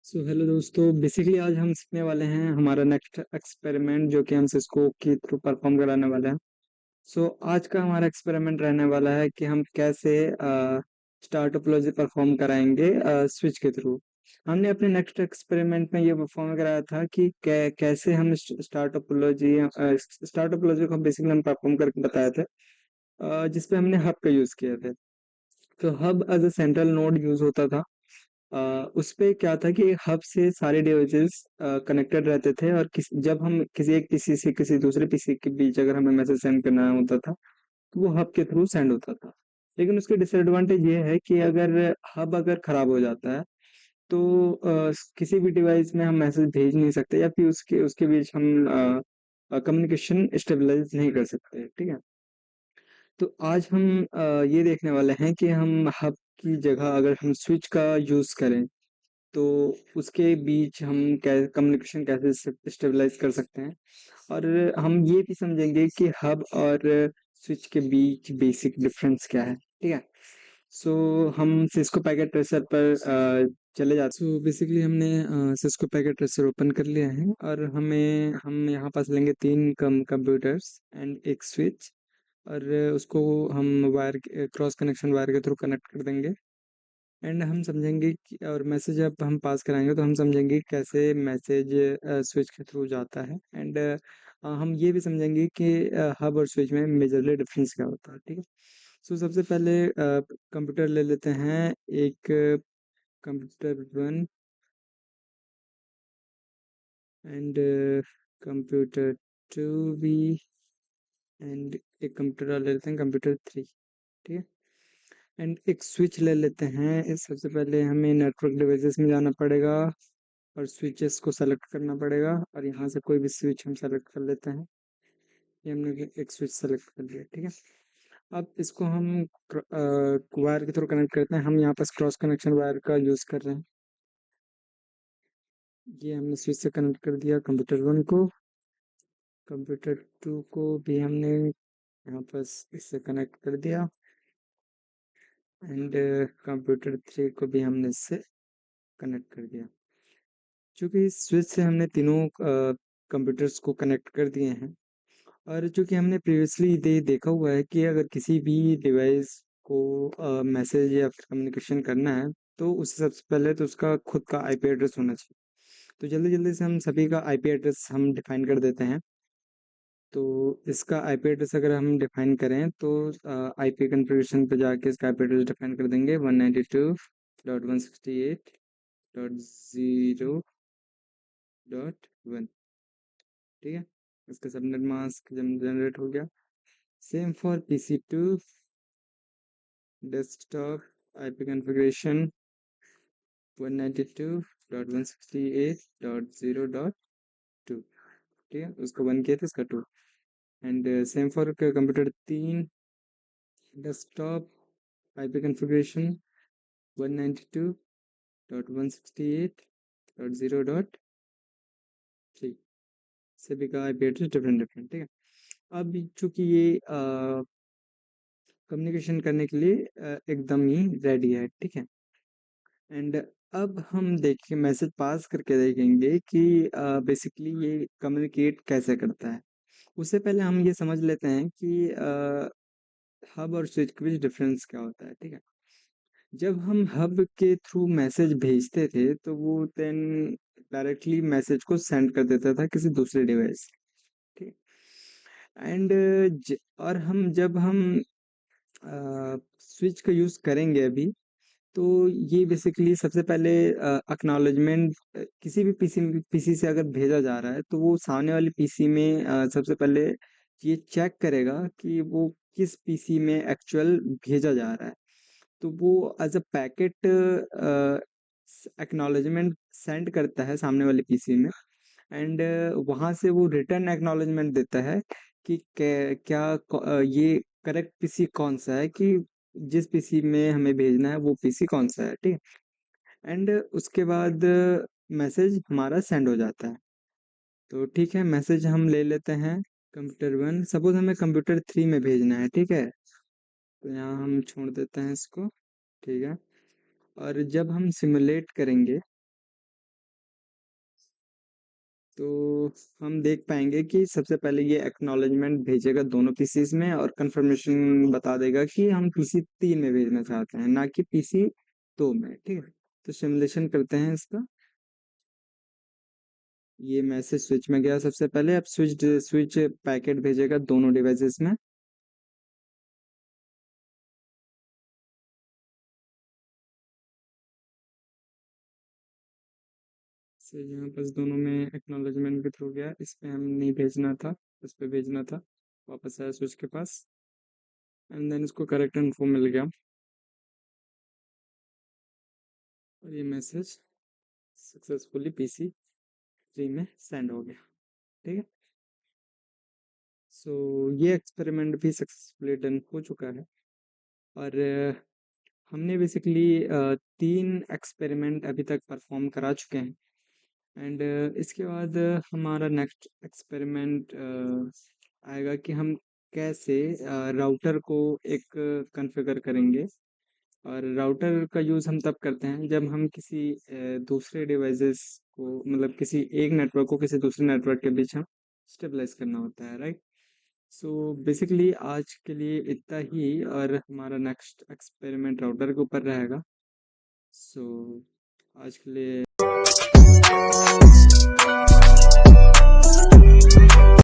So hello दोस्तों, basically आज हम सीखने वाले हैं हमारा नेक्स्ट एक्सपेरिमेंट जो कि हम सिस्को के थ्रू परफॉर्म कराने वाले हैं। सो आज का हमारा एक्सपेरिमेंट रहने वाला है कि हम कैसे स्टार टोपोलॉजी परफॉर्म कराएंगे स्विच के थ्रू। हमने अपने नेक्स्ट एक्सपेरिमेंट में ये परफॉर्म कराया था कि कैसे हम स्टार टोपोलॉजी को बेसिकली हम परफॉर्म करके बताए थे, जिसपे हमने हब का यूज़ किया था। तो hub as a central node use होता था। उस पे क्या था कि हब से सारे डिवाइसेस कनेक्टेड रहते थे, और जब हम किसी एक पीसी से किसी दूसरे पीसी के बीच अगर हमें मैसेज सेंड करना होता था तो वो हब के थ्रू सेंड होता था। लेकिन उसके डिसएडवांटेज ये है कि अगर खराब हो जाता है तो किसी भी डिवाइस में हम मैसेज भेज नहीं सकते, या फिर उसके उसके बीच हम कम्युनिकेशन स्टेबलाइज नहीं कर सकते। ठीक है। तो आज हम ये देखने वाले हैं कि हम हब की जगह अगर हम स्विच का यूज़ करें तो उसके बीच हम कम्युनिकेशन कैसे स्टेबलाइज कर सकते हैं। और हम ये भी समझेंगे कि हब और स्विच के बीच बेसिक डिफरेंस क्या है। ठीक है। सो हम सिस्को पैकेट ट्रेसर पर चले जाते। सो बेसिकली हमने सिस्को पैकेट ट्रेसर ओपन कर लिया है, और हम यहाँ पास लेंगे तीन कंप्यूटर्स एंड एक स्विच, और उसको हम वायर क्रॉस कनेक्शन वायर के थ्रू कनेक्ट कर देंगे। एंड हम समझेंगे कि और मैसेज जब हम पास कराएंगे तो हम समझेंगे कैसे मैसेज स्विच के थ्रू जाता है। एंड हम ये भी समझेंगे कि हब और स्विच में मेजरली डिफरेंस क्या होता है। ठीक है। सो सबसे पहले कंप्यूटर ले लेते हैं। एक computer one and computer two भी, एंड एक कंप्यूटर और ले लेते हैं कंप्यूटर थ्री। ठीक है। एंड एक स्विच ले लेते हैं। सबसे पहले हमें नेटवर्क डिवाइसेस में जाना पड़ेगा और स्विचेस को सेलेक्ट करना पड़ेगा, और यहाँ से कोई भी स्विच हम सेलेक्ट कर लेते हैं। ये हमने एक स्विच सेलेक्ट कर लिया। ठीक है। अब इसको हम वायर के थ्रू कनेक्ट करते हैं। हम यहाँ पर क्रॉस कनेक्शन वायर का यूज़ कर रहे हैं। ये हमने स्विच से कनेक्ट कर दिया कंप्यूटर वन को। कंप्यूटर टू को भी हमने यहाँ पर इससे कनेक्ट कर दिया, एंड कंप्यूटर थ्री को भी हमने इससे कनेक्ट कर दिया। चूँकि स्विच से हमने तीनों कंप्यूटर्स को कनेक्ट कर दिए हैं, और चूँकि हमने प्रीवियसली ये देखा हुआ है कि अगर किसी भी डिवाइस को मैसेज या फिर कम्युनिकेशन करना है तो उससे सबसे पहले तो उसका खुद का आईपी एड्रेस होना चाहिए। तो जल्दी जल्दी से हम सभी का आईपी एड्रेस हम डिफाइन कर देते हैं। तो इसका आईपी एड्रेस अगर हम डिफाइन करें तो आईपी कॉन्फ़िगरेशन पे जाके इसका आईपी एड्रेस डिफाइन कर देंगे 192.168.0.1। ठीक है। इसका सबनेट मास्क जनरेट हो गया। Same for PC2 desktop IP configuration 192.168.0.2। ठीक है। उसको 1 किया था, इसका 2। And same for computer 3 desktop IP configuration 192.168.0.3। सभी का आईपी एड्रेस डिफरेंट डिफरेंट। ठीक है। अब चूंकि ये कम्युनिकेशन करने के लिए एकदम ही रेडी है। ठीक है। एंड अब हम देखिए मैसेज पास करके देखेंगे कि बेसिकली ये कम्युनिकेट कैसे करता है। उससे पहले हम ये समझ लेते हैं कि हब और स्विच के बीच डिफरेंस क्या होता है। ठीक है। जब हम हब के थ्रू मैसेज भेजते थे तो वो देन डायरेक्टली मैसेज को सेंड कर देता था किसी दूसरे डिवाइस। ठीक। एंड और हम जब हम स्विच का यूज़ करेंगे अभी, तो ये बेसिकली सबसे पहले एक्नॉलेजमेंट किसी भी पीसी से अगर भेजा जा रहा है तो वो सामने वाले पीसी में सबसे पहले ये चेक करेगा कि वो किस पीसी में एक्चुअल भेजा जा रहा है। तो वो as a packet acknowledgement send करता है सामने वाले पीसी में। एंड वहाँ से वो रिटर्न एक्नॉलेजमेंट देता है कि ये करेक्ट पीसी कौन सा है, कि जिस पीसी में हमें भेजना है वो पीसी कौन सा है। ठीक है। एंड उसके बाद मैसेज हमारा सेंड हो जाता है। तो ठीक है, मैसेज हम ले लेते हैं कंप्यूटर वन। सपोज हमें कंप्यूटर थ्री में भेजना है। ठीक है। तो यहाँ हम छोड़ देते हैं इसको। ठीक है। और जब हम सिमुलेट करेंगे तो हम देख पाएंगे कि सबसे पहले ये एक्नॉलेजमेंट भेजेगा दोनों पीसीज में और कंफर्मेशन बता देगा कि हम पीसी 3 में भेजना चाहते हैं, ना कि पीसी 2 में। ठीक है, तो सिमुलेशन करते हैं इसका। ये मैसेज स्विच में गया सबसे पहले, अब स्विच स्विच पैकेट भेजेगा दोनों डिवाइसेस में। से यहाँ पर दोनों में एक्नॉलेजमेंट भी हो गया, इस पे हम नहीं भेजना था, उस पे भेजना था। वापस आया स्विच के पास, एंड देन इसको करेक्ट इन्फो मिल गया और ये मैसेज सक्सेसफुली पीसी 3 में सेंड हो गया। ठीक है, सो ये एक्सपेरिमेंट भी सक्सेसफुली डन हो चुका है। और हमने बेसिकली 3 एक्सपेरिमेंट अभी तक परफॉर्म करा चुके हैं। एंड इसके बाद हमारा नेक्स्ट एक्सपेरिमेंट आएगा कि हम कैसे राउटर को एक कॉन्फ़िगर करेंगे। और राउटर का यूज़ हम तब करते हैं जब हम किसी दूसरे डिवाइसेस को, मतलब किसी एक नेटवर्क को किसी दूसरे नेटवर्क के बीच हम स्टेबलाइज करना होता है, राइट। सो बेसिकली आज के लिए इतना ही, और हमारा नेक्स्ट एक्सपेरिमेंट राउटर के ऊपर रहेगा। सो आज के लिए